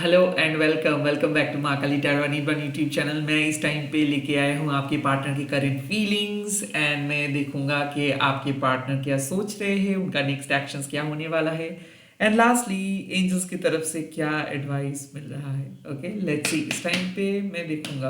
Hello and welcome welcome back to Mahakali tarot one YouTube channel. मैं इस time पे लेके आया हूँ आपके पार्टनर की करंट फीलिंग्स एंड मैं देखूंगा कि आपके पार्टनर क्या सोच रहे हैं, उनका नेक्स्ट एक्शंस क्या होने वाला है एंड लास्टली एंजल्स की तरफ से क्या एडवाइस मिल रहा है। Okay let's see. इस टाइम पे मैं देखूंगा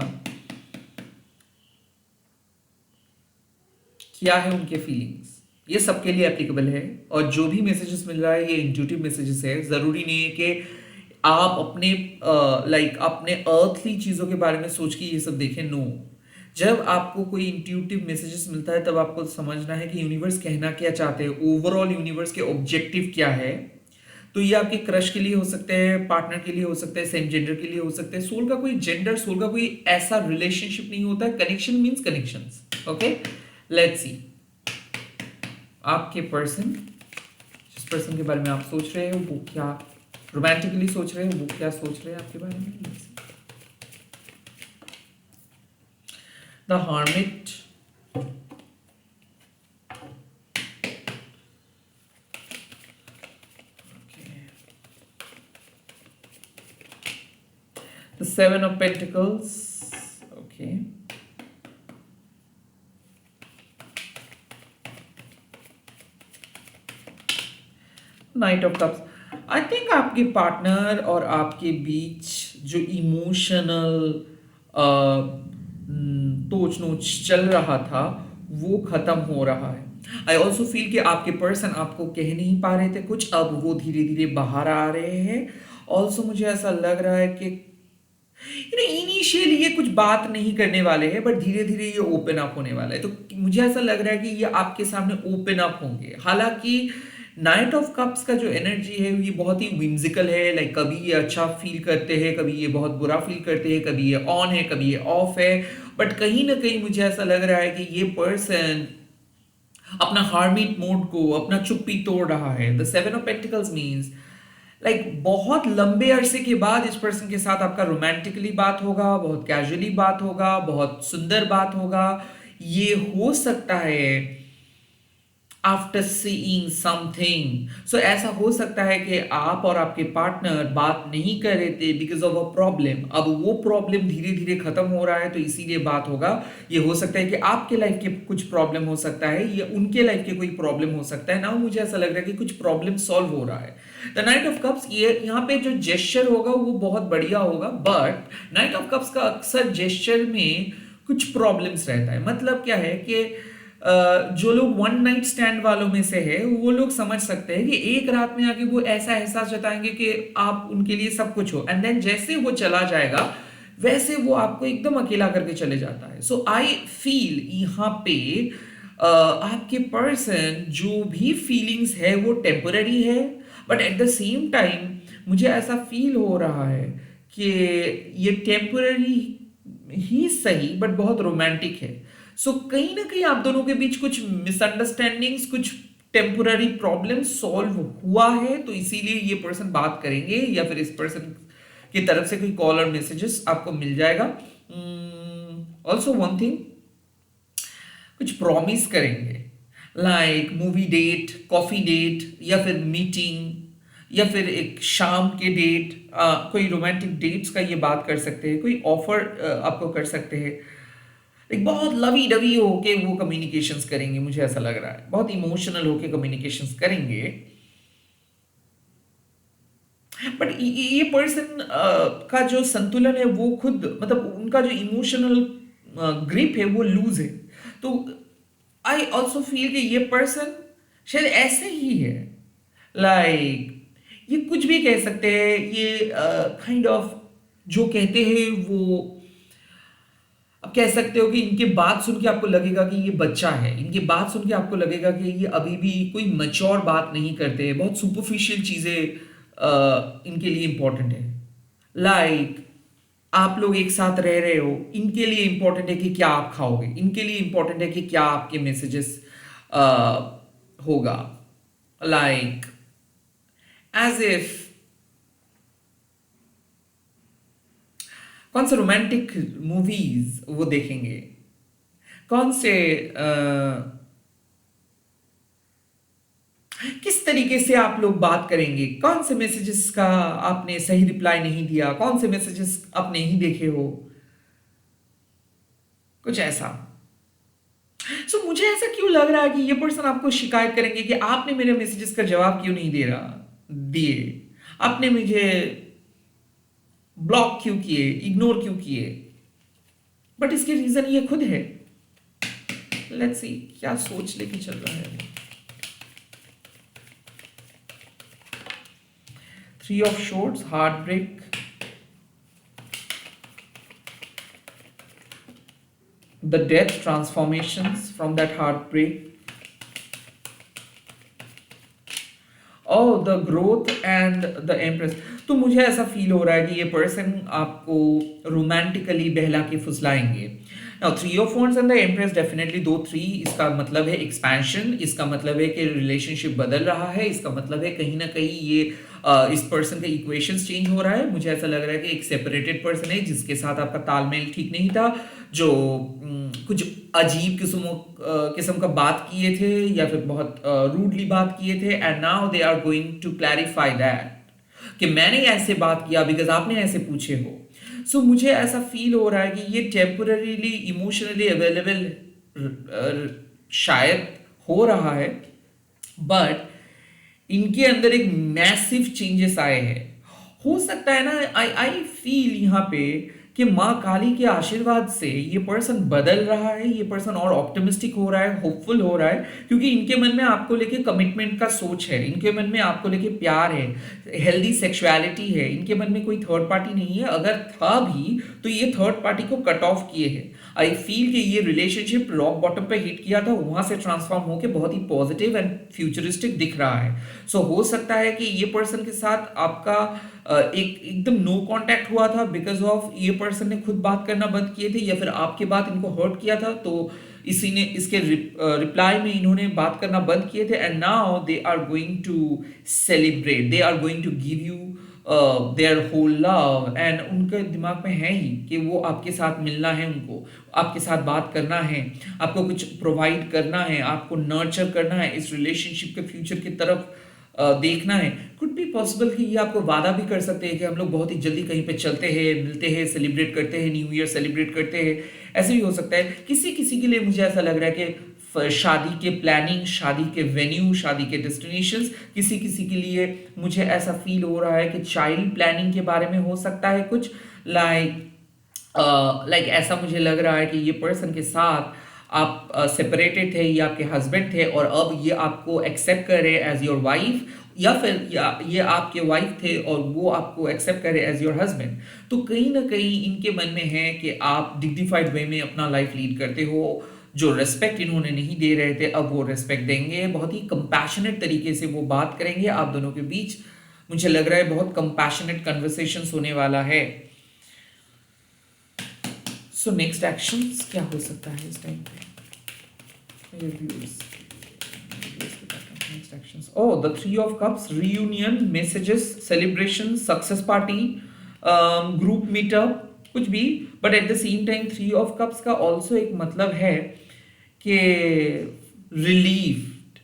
क्या है उनके फीलिंग्स। ये सबके लिए एप्लीकेबल है और जो भी मैसेजेस मिल रहा है ये इंट्यूटिव मैसेजेस है। ज़रूरी नहीं है कि आप अपने अपने अर्थली चीज़ों के बारे में सोच के ये सब देखें। नो, जब आपको कोई इंट्यूटिव मैसेजेस मिलता है तब आपको समझना है कि यूनिवर्स कहना क्या चाहते हैं, ओवरऑल यूनिवर्स के ऑब्जेक्टिव क्या है। तो ये आपके क्रश के लिए हो सकते हैं, पार्टनर के लिए हो सकते हैं, सेम जेंडर के लिए हो सकते हैं। सोल का कोई जेंडर, सोल का कोई ऐसा रिलेशनशिप नहीं होता है। Connection means connections. Okay let's see. आपके पर्सन, जिस पर्सन के बारे में आप सोच रहे हो वो क्या रोमांटिकली सोच रहे हो, वो क्या सोच रहे हैं आपके बारे में। The hermit, the seven of pentacles, okay, night of cups. I think आपके पार्टनर और आपके बीच जो इमोशनल तोच नोच चल रहा था वो खत्म हो रहा है। आई ऑल्सो फील कि आपके पर्सन आपको कह नहीं पा रहे थे कुछ, अब वो धीरे धीरे बाहर आ रहे हैं। ऑल्सो मुझे ऐसा लग रहा है कि इनिशियली ये कुछ बात नहीं करने वाले हैं बट धीरे धीरे ये ओपन अप होने वाला है। तो मुझे ऐसा लग रहा है कि ये आपके सामने ओपन अप होंगे। हालांकि नाइट ऑफ कप्स का जो एनर्जी है ये बहुत ही विम्सिकल है। लाइक कभी ये अच्छा फील करते हैं, कभी ये बहुत बुरा फील करते हैं, कभी ये ऑन है, कभी ये ऑफ है। बट कहीं ना कहीं मुझे ऐसा लग रहा है कि ये पर्सन अपना हार्मिट मोड को, अपना चुप्पी तोड़ रहा है। The seven of pentacles means बहुत लंबे अरसे के बाद इस पर्सन के साथ आपका रोमांटिकली बात होगा, बहुत कैजुअली बात होगा, बहुत सुंदर बात होगा। ये हो सकता है आफ्टर सीइंग समथिंग। सो ऐसा हो सकता है कि आप और आपके पार्टनर बात नहीं कर रहे थे बिकॉज ऑफ अ प्रॉब्लम। अब वो प्रॉब्लम धीरे धीरे खत्म हो रहा है तो इसीलिए बात होगा। ये हो सकता है कि आपके लाइफ के कुछ प्रॉब्लम हो सकता है या उनके लाइफ के कोई प्रॉब्लम हो सकता है ना। मुझे ऐसा लग रहा है कि कुछ प्रॉब्लम सॉल्व हो रहा है। द नाइट ऑफ कप्स, ये यहाँ पे जो जेस्चर होगा वो बहुत बढ़िया होगा बट नाइट ऑफ कप्स का अक्सर जेस्चर में कुछ प्रॉब्लम्स रहता है। मतलब क्या है कि जो लोग वन नाइट स्टैंड वालों में से है वो लोग समझ सकते हैं कि एक रात में आके वो ऐसा एहसास जताएंगे कि आप उनके लिए सब कुछ हो एंड देन जैसे वो चला जाएगा वैसे वो आपको एकदम अकेला करके चले जाता है। सो आई फील यहाँ पे आपके पर्सन जो भी फीलिंग्स है वो टेम्पररी है but at the same time मुझे ऐसा फील हो रहा है कि ये टेम्पररी ही सही बट बहुत रोमांटिक है। सो कहीं ना कहीं आप दोनों के बीच कुछ मिसअंडरस्टैंडिंग्स, कुछ टेम्पररी प्रॉब्लम सॉल्व हुआ है तो इसीलिए ये पर्सन बात करेंगे या फिर इस पर्सन की तरफ से कोई कॉल और मैसेजेस आपको मिल जाएगा। ऑल्सो वन थिंग, कुछ प्रॉमिस करेंगे like movie date, coffee date या फिर मीटिंग या फिर एक शाम के डेट। कोई रोमांटिक डेट्स का ये बात कर सकते हैं, कोई ऑफर आपको कर सकते हैं। एक बहुत लवी डवी होके वो कम्युनिकेशंस करेंगे। मुझे ऐसा लग रहा है बहुत इमोशनल होके कम्युनिकेशंस करेंगे बट ये पर्सन का जो संतुलन है वो खुद, मतलब उनका जो इमोशनल ग्रिप है वो लूज है। तो आई ऑल्सो फील कि ये पर्सन शायद ऐसे ही है। ये कुछ भी कह सकते हैं, ये काइंड ऑफ जो कहते हैं वो अब कह सकते हो कि इनके बात सुन के आपको लगेगा कि ये बच्चा है। इनके बात सुन के आपको लगेगा कि ये अभी भी कोई मैच्योर बात नहीं करते, बहुत सुपरफिशियल चीजें इनके लिए इंपॉर्टेंट है। लाइक आप लोग एक साथ रह रहे हो, इनके लिए इंपॉर्टेंट है कि क्या आप खाओगे, इनके लिए इंपॉर्टेंट है कि क्या आपके मैसेजेस होगा। लाइक एज इफ कौन से रोमांटिक मूवीज वो देखेंगे, कौन से किस तरीके से आप लोग बात करेंगे, कौन से मैसेजेस का आपने सही रिप्लाई नहीं दिया, कौन से मैसेजेस आप नहीं देखे हो, कुछ ऐसा। सो मुझे ऐसा क्यों लग रहा है कि ये पर्सन आपको शिकायत करेंगे कि आपने मेरे मैसेजेस का जवाब क्यों नहीं दे रहा दिए, आपने मुझे ब्लॉक क्यों किए, इग्नोर क्यों किए। बट इसके रीजन ये खुद है। लेट्स सी क्या सोच लेके चल रहा है। Three of swords, heart break, the death, transformations from that heartbreak, oh the growth and the empress। तो मुझे ऐसा फील हो रहा है कि ये पर्सन आपको रोमांटिकली बहला के फुसलाएंगे। Now three of wands and the empress, definitely दो थ्री, इसका मतलब है एक्सपेंशन, इसका मतलब है कि रिलेशनशिप बदल रहा है, इसका मतलब है कहीं ना कहीं ये इस पर्सन का इक्वेशंस चेंज हो रहा है। मुझे ऐसा लग रहा है कि एक सेपरेटेड पर्सन है जिसके साथ आपका तालमेल ठीक नहीं था, जो कुछ अजीब किस्म का बात किए थे या फिर बहुत रूडली बात किए थे, and now they are going to clarify that कि मैंने ऐसे बात किया बिकॉज आपने ऐसे पूछे हो। सो मुझे ऐसा फील हो रहा है कि ये टेम्पररीली इमोशनली अवेलेबल शायद हो रहा है, बट इनके अंदर एक मैसिव चेंजेस आए हैं। हो सकता है ना, आई फील यहाँ पे कि माँ काली के आशीर्वाद से ये पर्सन बदल रहा है, ये पर्सन और ऑप्टिमिस्टिक हो रहा है, होपफुल हो रहा है, क्योंकि इनके मन में आपको लेके कमिटमेंट का सोच है, इनके मन में आपको लेके प्यार है, हेल्दी सेक्सुअलिटी है, इनके मन में कोई थर्ड पार्टी नहीं है। अगर था भी तो ये थर्ड पार्टी को कट ऑफ किए हैं। आई फील कि ये रिलेशनशिप रॉक बॉटम पे हिट किया था, वहां से ट्रांसफॉर्म होकर बहुत ही पॉजिटिव एंड फ्यूचरिस्टिक दिख रहा है। सो हो सकता है कि ये पर्सन के साथ आपका एकदम नो कांटेक्ट हुआ था बिकॉज ऑफ ये पर्सन ने खुद बात करना बंद किए थे, या फिर आपके बात इनको हर्ट किया था, तो इसी ने इसके रिप्लाई में इन्होंने बात करना बंद किए थे, and now they are going to celebrate, they are going to give you their whole love. And उनके दिमाग में है ही कि वो आपके साथ मिलना है, उनको आपके साथ बात करना है, आपको कुछ प्रोवाइड करना है, आपको नर्चर करना है, इस रिलेशनशिप के फ्यूचर की तरफ देखना है। कुड बी पॉसिबल कि ये आपको वादा भी कर सकते हैं कि हम लोग बहुत ही जल्दी कहीं पे चलते हैं, मिलते हैं, सेलिब्रेट करते हैं, न्यू ईयर सेलिब्रेट करते हैं। ऐसे भी हो सकता है। किसी किसी के लिए मुझे ऐसा लग रहा है कि शादी के प्लानिंग, शादी के वेन्यू, शादी के डेस्टिनेशंस, किसी किसी के लिए मुझे ऐसा फील हो रहा है कि चाइल्ड प्लानिंग के बारे में हो सकता है कुछ, लाइक ऐसा मुझे लग रहा है कि ये पर्सन के साथ आप सेपरेटेड थे, ये आपके हस्बैंड थे और अब ये आपको एक्सेप्ट कर रहे एज योर वाइफ, या फिर ये आपके वाइफ थे और वो आपको एक्सेप्ट करे एज योर हस्बैंड। तो कहीं ना कहीं इनके मन में है कि आप डिग्निफाइड वे में अपना लाइफ लीड करते हो। जो रेस्पेक्ट इन्होंने नहीं दे रहे थे अब वो रेस्पेक्ट देंगे, बहुत ही कंपैशनेट तरीके से वो बात करेंगे आप दोनों के बीच। मुझे लग रहा है बहुत कंपैशनेट कन्वर्सेशन होने वाला है। सो नेक्स्ट एक्शंस क्या हो सकता है इस टाइम पे? Next actions. Oh, the Three of Cups, reunion, messages, celebration, success party, group meetup, कुछ भी। But at the same time, Three of Cups का also एक मतलब है कि relieved,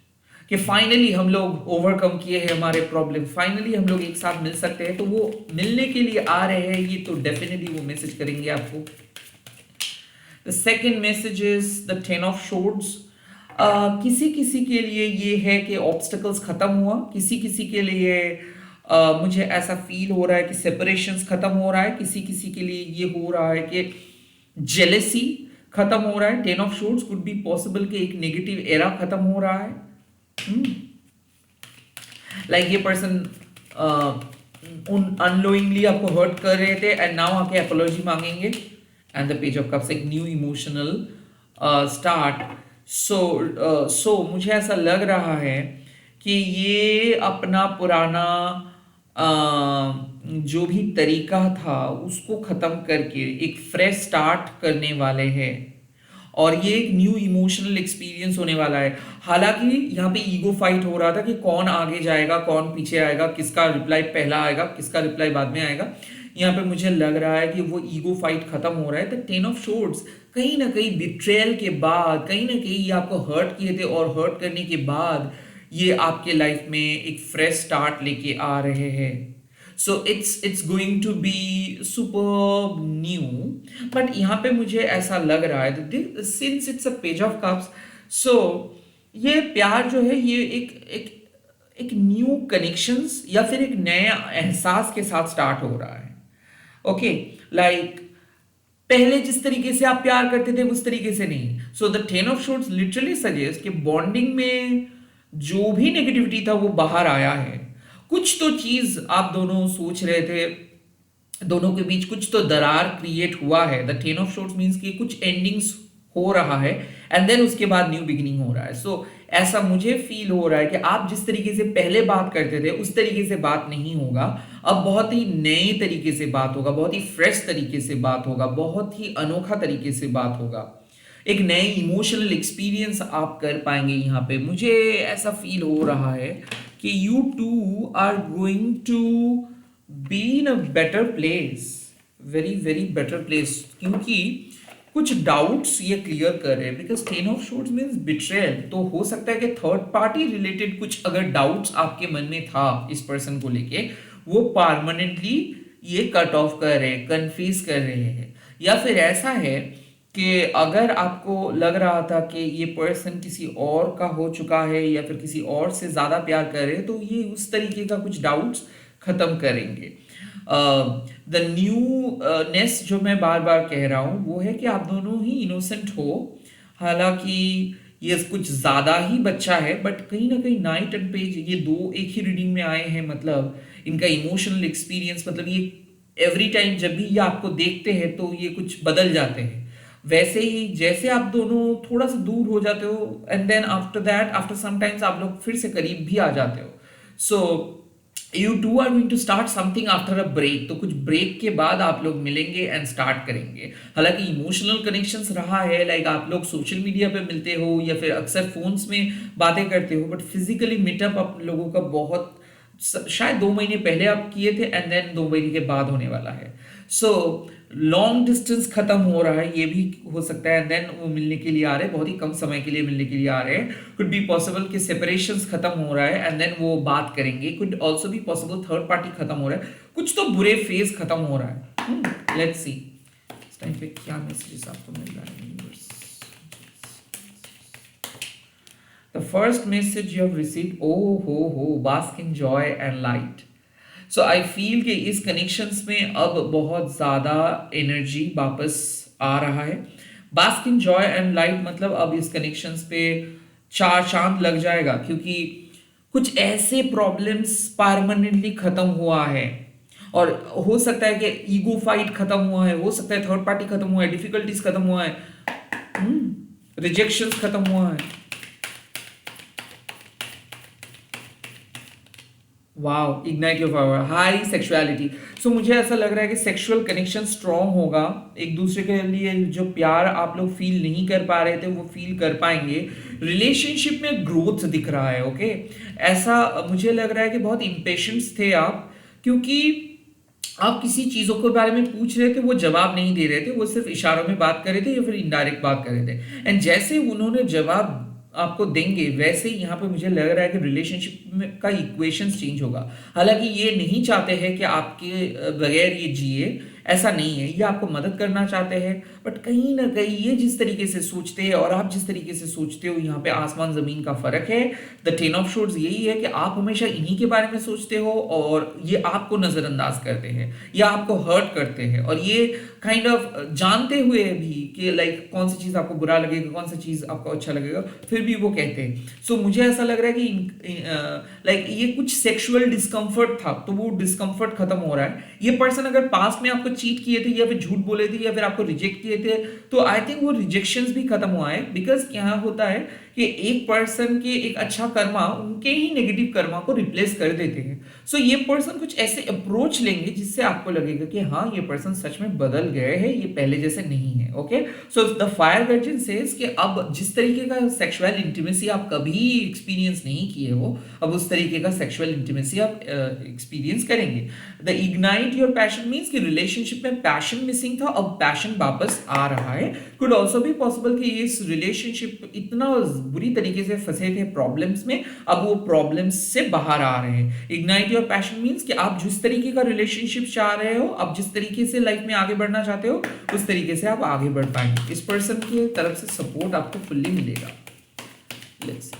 कि फाइनली हम लोग ओवरकम किए हैं हमारे प्रॉब्लम, फाइनली हम लोग एक साथ मिल सकते हैं। तो वो मिलने के लिए आ रहे हैं, ये तो डेफिनेटली वो मैसेज करेंगे आपको। The second message is the Ten of Swords. किसी किसी के लिए ये है कि ऑब्स्टिकल्स खत्म हुआ, किसी किसी के लिए मुझे ऐसा फील हो रहा है कि सेपरेशंस खत्म हो रहा है, किसी किसी के लिए ये हो रहा है कि जेलेसी खत्म हो रहा है। Ten of shorts could be possible कि एक नेगेटिव एरा खत्म हो रहा है। लाइक ये पर्सन अनलोइंगली आपको हर्ट कर रहे थे एंड नाउ आके अपॉलॉजी मांगेंगे। And the page of cups, एक न्यू इमोशनल स्टार्ट। सो मुझे ऐसा लग रहा है कि ये अपना पुराना जो भी तरीका था उसको खत्म करके एक फ्रेश स्टार्ट करने वाले हैं, और ये एक न्यू इमोशनल एक्सपीरियंस होने वाला है। हालांकि यहाँ पे ईगो फाइट हो रहा था कि कौन आगे जाएगा, कौन पीछे आएगा, किसका रिप्लाई पहला आएगा, किसका रिप्लाई बाद में आएगा। यहाँ पे मुझे लग रहा है कि वो ईगो फाइट खत्म हो रहा है। द टेन ऑफ शॉर्ट्स कहीं ना कहीं बिट्रेयल के बाद, कहीं ना कहीं ये आपको हर्ट किए थे और हर्ट करने के बाद ये आपके लाइफ में एक फ्रेश स्टार्ट लेके आ रहे हैं। So it's going to be super new. But यहाँ पे मुझे ऐसा लग रहा है since it's a page of cups, so ये प्यार जो है ये एक एक न्यू कनेक्शंस या फिर एक नया एहसास के साथ स्टार्ट हो रहा है। ओके, लाइक पहले जिस तरीके से आप प्यार करते थे उस तरीके से नहीं। So the ten of shorts literally suggest कि बॉन्डिंग में जो भी नेगेटिविटी था वो बाहर आया है। कुछ तो चीज आप दोनों सोच रहे थे, दोनों के बीच कुछ तो दरार क्रिएट हुआ है। The ten of swords means कि कुछ एंडिंग्स हो रहा है एंड देन उसके बाद न्यू बिगिनिंग हो रहा है। सो ऐसा मुझे फील हो रहा है कि आप जिस तरीके से पहले बात करते थे उस तरीके से बात नहीं होगा, अब बहुत ही नए तरीके से बात होगा, बहुत ही फ्रेश तरीके से बात होगा, बहुत ही अनोखा तरीके से बात होगा। एक नए इमोशनल एक्सपीरियंस आप कर पाएंगे। यहाँ पे मुझे ऐसा फील हो रहा है कि you two are going to be in a better place, very very better place, क्योंकि कुछ डाउट्स ये क्लियर कर रहे हैं। Because ten of swords means betrayal, तो हो सकता है कि थर्ड पार्टी रिलेटेड कुछ अगर डाउट्स आपके मन में था इस पर्सन को लेके, वो परमानेंटली ये कट ऑफ कर रहे हैं, कन्फ्यूज कर रहे हैं। या फिर ऐसा है कि अगर आपको लग रहा था कि ये पर्सन किसी और का हो चुका है या फिर किसी और से ज़्यादा प्यार कर रहे हैं, तो ये उस तरीके का कुछ डाउट्स खत्म करेंगे। द न्यूनेस जो मैं बार बार कह रहा हूँ वो है कि आप दोनों ही इनोसेंट हो। हालांकि ये कुछ ज़्यादा ही बच्चा है, बट कहीं ना कहीं नाइट एंड पेज ये दो एक ही रीडिंग में आए हैं। मतलब इनका इमोशनल एक्सपीरियंस, मतलब ये एवरी टाइम जब भी ये आपको देखते हैं तो ये कुछ बदल जाते हैं। वैसे ही जैसे आप दोनों थोड़ा सा दूर हो जाते हो and then after that after some times आप लोग फिर से करीब भी आ जाते हो। So you two are going to start something after a break, तो कुछ ब्रेक के बाद आप लोग मिलेंगे एंड स्टार्ट करेंगे। हालांकि इमोशनल कनेक्शंस रहा है, लाइक आप लोग सोशल मीडिया पे मिलते हो या फिर अक्सर फोन्स में बातें करते हो, बट फिजिकली मीटअप आप लोगों का बहुत शायद 2 महीने पहले आप किए थे एंड देन 2 महीने के बाद होने वाला है। सो लॉन्ग डिस्टेंस खत्म हो रहा है, ये भी हो सकता है एंड देन वो मिलने के लिए आ रहे हैं, बहुत ही कम समय के लिए मिलने के लिए आ रहे हैं। कुड बी पॉसिबल कि सेपरेशंस खत्म हो रहा है एंड देन वो बात करेंगे। Could also be possible third party खत्म हो रहा है, कुछ तो बुरे फेज खत्म हो रहा है। लेट्स सी इस टाइम पे क्या मैसेजेस आपको मिल रहा है universe. The first message you have received, oh ho, bask in joy and light. So I feel कि इस कनेक्शंस में अब बहुत ज़्यादा एनर्जी वापस आ रहा है। Bask in joy and light मतलब अब इस कनेक्शंस पे चार चांद लग जाएगा, क्योंकि कुछ ऐसे प्रॉब्लम्स परमानेंटली खत्म हुआ है। और हो सकता है कि ईगो फाइट खत्म हुआ है, हो सकता है थर्ड पार्टी खत्म हुआ है, डिफिकल्टीज खत्म हुआ है, रिजेक्शंस खत्म हुआ है। Wow, ignite your power, high sexuality. So मुझे ऐसा लग रहा है कि सेक्सुअल कनेक्शन स्ट्रांग होगा। एक दूसरे के लिए जो प्यार आप लोग फील नहीं कर पा रहे थे वो फील कर पाएंगे। रिलेशनशिप में ग्रोथ दिख रहा है। ओके, ऐसा मुझे लग रहा है कि बहुत इम्पेशेंस थे आप, क्योंकि आप किसी चीज़ों के बारे में पूछ रहे थे, वो जवाब नहीं दे रहे थे, वो सिर्फ इशारों में बात कर रहे थे या फिर इनडायरेक्ट बात कर रहे थे। एंड जैसे उन्होंने जवाब आपको देंगे वैसे ही यहाँ पे मुझे लग रहा है कि रिलेशनशिप में का इक्वेशंस चेंज होगा। हालांकि ये नहीं चाहते हैं कि आपके बगैर ये जिए, ऐसा नहीं है, ये आपको मदद करना चाहते हैं। बट कहीं ना कहीं ये जिस तरीके से सोचते हैं और आप जिस तरीके से सोचते हो, यहाँ पे आसमान जमीन का फर्क है। द टेन ऑफ शॉर्ट्स यही है कि आप हमेशा इन्हीं के बारे में सोचते हो और ये आपको नजरअंदाज करते हैं या आपको हर्ट करते हैं, और ये काइंड ऑफ जानते हुए भी कि लाइक कौन सी चीज आपको बुरा लगेगा, कौन सी चीज आपको अच्छा लगेगा, फिर भी वो कहते हैं। सो मुझे ऐसा लग रहा है कि लाइक ये कुछ सेक्सुअल डिस्कम्फर्ट था, तो वो डिस्कम्फर्ट खत्म हो रहा है। ये पर्सन अगर पास्ट में आपको चीट किए थे या फिर झूठ बोले थे या फिर आपको रिजेक्ट किए थे, तो आई थिंक वो रिजेक्शंस भी खत्म हुआ है। बिकॉज क्या होता है कि एक पर्सन के एक अच्छा कर्मा उनके ही नेगेटिव कर्मा को रिप्लेस कर देते हैं। सो ये पर्सन कुछ ऐसे अप्रोच लेंगे जिससे आपको लगेगा कि हाँ ये पर्सन सच में बदल गए हैं, ये पहले जैसे नहीं है। Okay, so the fire guardian says कि अब जिस तरीके का सेक्सुअल इंटीमेसी आप कभी एक्सपीरियंस नहीं किए हो, अब उस तरीके का सेक्सुअल इंटीमेसी आप एक्सपीरियंस करेंगे। The ignite your passion means कि रिलेशनशिप में पैशन मिसिंग था, अब पैशन वापस आ रहा है। कुड ऑल्सो भी पॉसिबल कि इस रिलेशनशिप इतना बुरी तरीके से फंसे थे प्रॉब्लम्स में, अब वो प्रॉब्लम्स से बाहर आ रहे हैं। इग्नाइट योर पैशन मीन्स कि आप जिस तरीके का रिलेशनशिप चाह रहे हो, आप जिस तरीके से लाइफ में आगे बढ़ना चाहते हो, उस तरीके से आप आगे बढ़ पाएंगे। इस पर्सन की तरफ से सपोर्ट आपको फुल्ली मिलेगा। Let's see.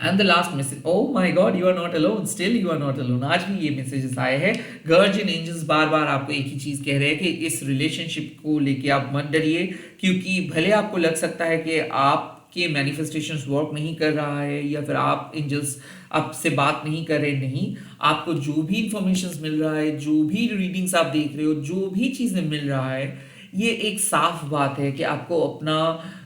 And the last message, oh my god, you are not alone, still you are not alone. आज भी ये मैसेजेस आए हैं। गार्जियन एंजल्स बार बार आपको एक ही चीज कह रहे हैं कि इस रिलेशनशिप को लेके आप मत डरिए, क्योंकि भले आपको लग सकता है कि आपके मैनिफेस्टेशंस वर्क नहीं कर रहा है, या फिर आप एंजल्स आपसे बात नहीं कर रहे, नहीं, आपको जो भी इंफॉर्मेशन मिल रहा है, जो भी रीडिंग्स आप देख रहे हो, जो भी चीजें मिल रहा है, ये एक साफ बात है कि आपको अपना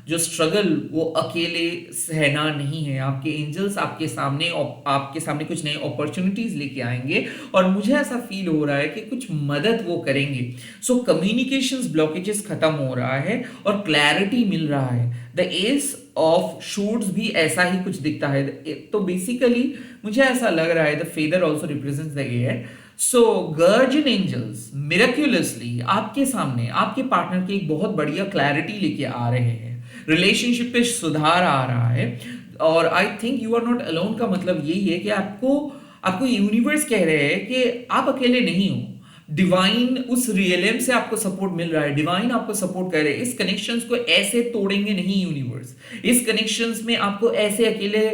जो स्ट्रगल वो अकेले सहना नहीं है। आपके एंजल्स आपके सामने कुछ नए अपॉर्चुनिटीज लेके आएंगे, और मुझे ऐसा फील हो रहा है कि कुछ मदद वो करेंगे। सो कम्युनिकेशंस ब्लॉकेजेस खत्म हो रहा है और क्लैरिटी मिल रहा है। द एस ऑफ शूट्स भी ऐसा ही कुछ दिखता है। तो बेसिकली मुझे ऐसा लग रहा है the feather also represents the air. So guardian angels miraculously आपके सामने आपके पार्टनर की एक बहुत बढ़िया क्लैरिटी लेके आ रहे हैं, रिलेशनशिप पे सुधार आ रहा है। और I think you are not alone का मतलब यही है कि आपको यूनिवर्स कह रहे हैं कि आप अकेले नहीं हो। डिवाइन उस रियलम से आपको सपोर्ट मिल रहा है, डिवाइन आपको सपोर्ट कर रहे हैं। इस कनेक्शंस को ऐसे तोड़ेंगे नहीं यूनिवर्स, इस कनेक्शंस में आपको ऐसे अकेले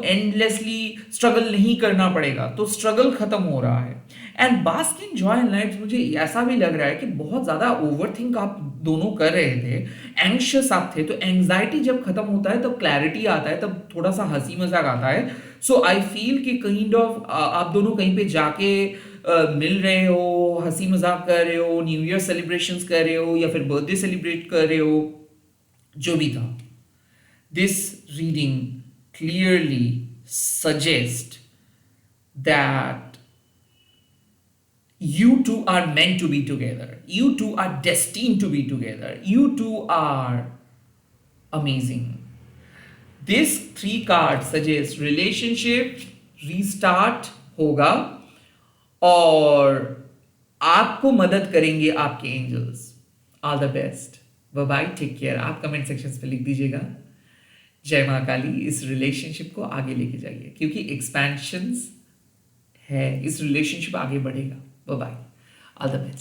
एंडलेसली स्ट्रगल नहीं करना पड़ेगा। तो स्ट्रगल खत्म हो रहा है। And bask in joy and light, मुझे ऐसा भी लग रहा है कि बहुत ज्यादा ओवरथिंक आप दोनों कर रहे थे, एंग्शियस आप थे। तो एंग्जाइटी जब खत्म होता है तब क्लैरिटी आता है, तब थोड़ा सा हंसी मजाक आता है। सो आई फील कि काइंड ऑफ आप दोनों कहीं पे जाके मिल रहे हो, हंसी मजाक कर रहे हो, न्यू ईयर सेलिब्रेशंस कर रहे हो, या फिर बर्थडे सेलिब्रेट कर रहे हो, जो भी था। This reading clearly suggest that you two are meant to be together, you two are destined to be together, you two are amazing. This 3 cards suggest relationship restart होगा, और आपको मदद करेंगे आपके angels. All the best, bye bye, take care. आप comment sections पे लिख दीजिएगा जय मां काली। इस रिलेशनशिप को आगे लेके जाइए, क्योंकि एक्सपेंशंस है, इस रिलेशनशिप आगे बढ़ेगा। Bye bye, all the best.